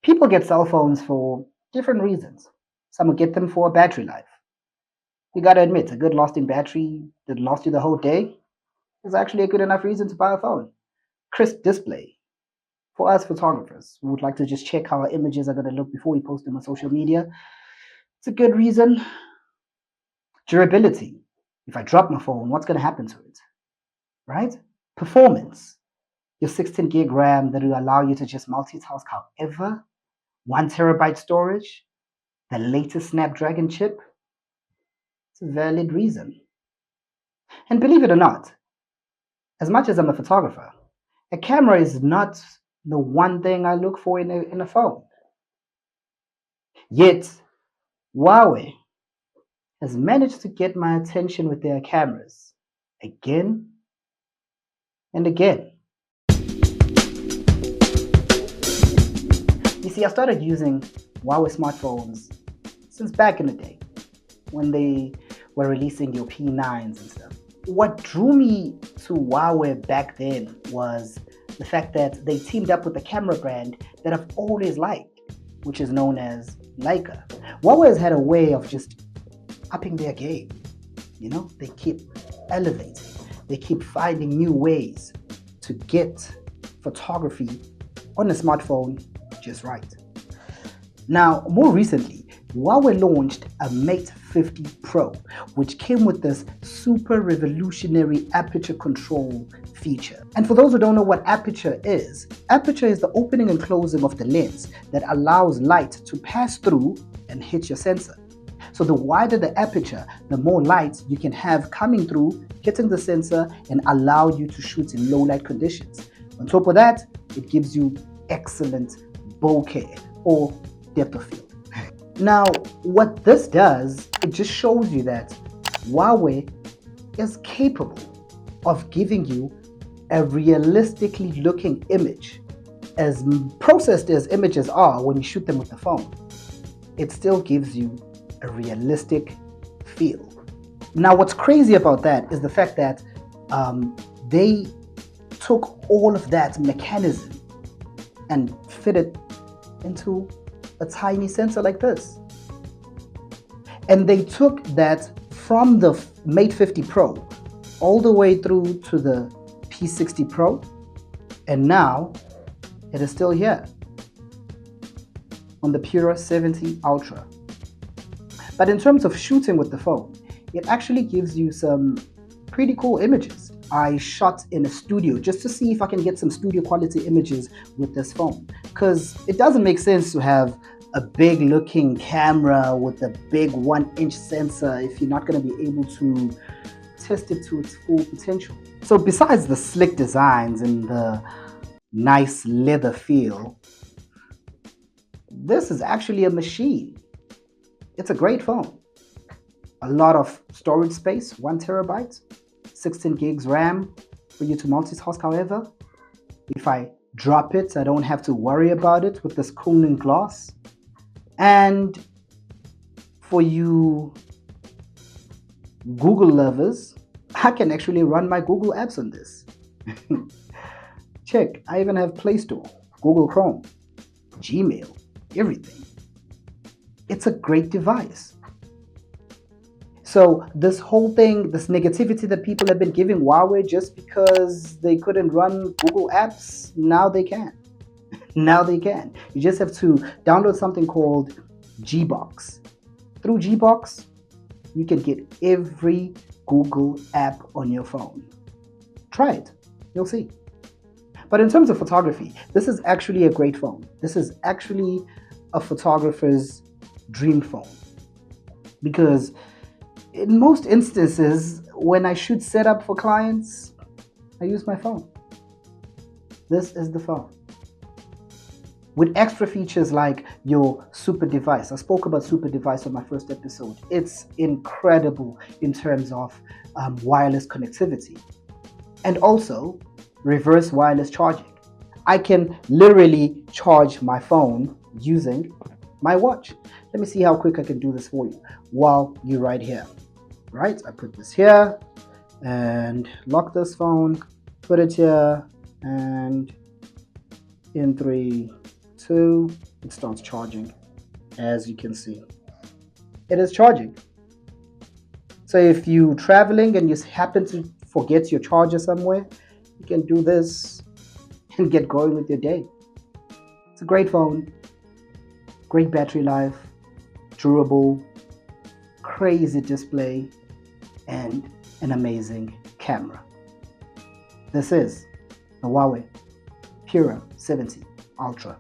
People get cell phones for different reasons. Some will get them for a battery life. You gotta admit, a good lasting battery that lasts you the whole day is actually a good enough reason to buy a phone. Crisp display. For us photographers who would like to just check how our images are gonna look before we post them on social media, it's a good reason. Durability. If I drop my phone, what's gonna happen to it? Right? Performance. Your 16 gig RAM that will allow you to just multitask however. 1 terabyte storage, the latest Snapdragon chip. It's a valid reason. And believe it or not, as much as I'm a photographer, a camera is not the one thing I look for in a phone. Yet, Huawei has managed to get my attention with their cameras again and again. You see, I started using Huawei smartphones since back in the day when they were releasing your P9s and stuff. What drew me to Huawei back then was the fact that they teamed up with a camera brand that I've always liked, which is known as Leica. Huawei has had a way of just upping their game. You know, they keep elevating, they keep finding new ways to get photography on a smartphone just right. Now, more recently, Huawei launched a Mate 50 Pro, which came with this super revolutionary aperture control feature. And for those who don't know what aperture is the opening and closing of the lens that allows light to pass through and hit your sensor. So the wider the aperture, the more light you can have coming through, hitting the sensor and allow you to shoot in low light conditions. On top of that, it gives you excellent bokeh or depth of field. Now, what this does, it just shows you that Huawei is capable of giving you a realistically looking image. As processed as images are when you shoot them with the phone, it still gives you a realistic feel. Now, what's crazy about that is the fact that they took all of that mechanism and fit it into a tiny sensor like this. And they took that from the Mate 50 Pro all the way through to the P60 Pro, and now it is still here on the Pura 70 Ultra. But in terms of shooting with the phone, it actually gives you some pretty cool images. I shot in a studio just to see if I can get some studio quality images with this phone, because it doesn't make sense to have a big looking camera with a big 1-inch sensor if you're not going to be able to test it to its full potential. So besides the slick designs and the nice leather feel, this is actually a machine. It's a great phone. A lot of storage space, 1 terabyte, 16 gigs RAM for you to multitask however. If I drop it, I don't have to worry about it with this cooling glass. And for you Google lovers, I can actually run my Google apps on this. Check, I even have Play Store, Google Chrome, Gmail, everything. It's a great device. So this whole thing, this negativity that people have been giving Huawei just because they couldn't run Google apps, now they can. Now they can. You just have to download something called Gbox. Through Gbox, you can get every Google app on your phone. Try it. You'll see. But in terms of photography, this is actually a great phone. This is actually a photographer's dream phone. Because in most instances, when I shoot setup for clients, I use my phone. This is the phone. With extra features like your super device. I spoke about super device on my first episode. It's incredible in terms of wireless connectivity. And also reverse wireless charging. I can literally charge my phone using my watch. Let me see how quick I can do this for you while you're right here. Right, I put this here and lock this phone, put it here, and in 3, 2, it starts charging. As you can see, it is charging. So if you're traveling and you happen to forget your charger somewhere, you can do this and get going with your day. It's a great phone, great battery life, durable, crazy display, and an amazing camera. This is the Huawei Pura 70 Ultra.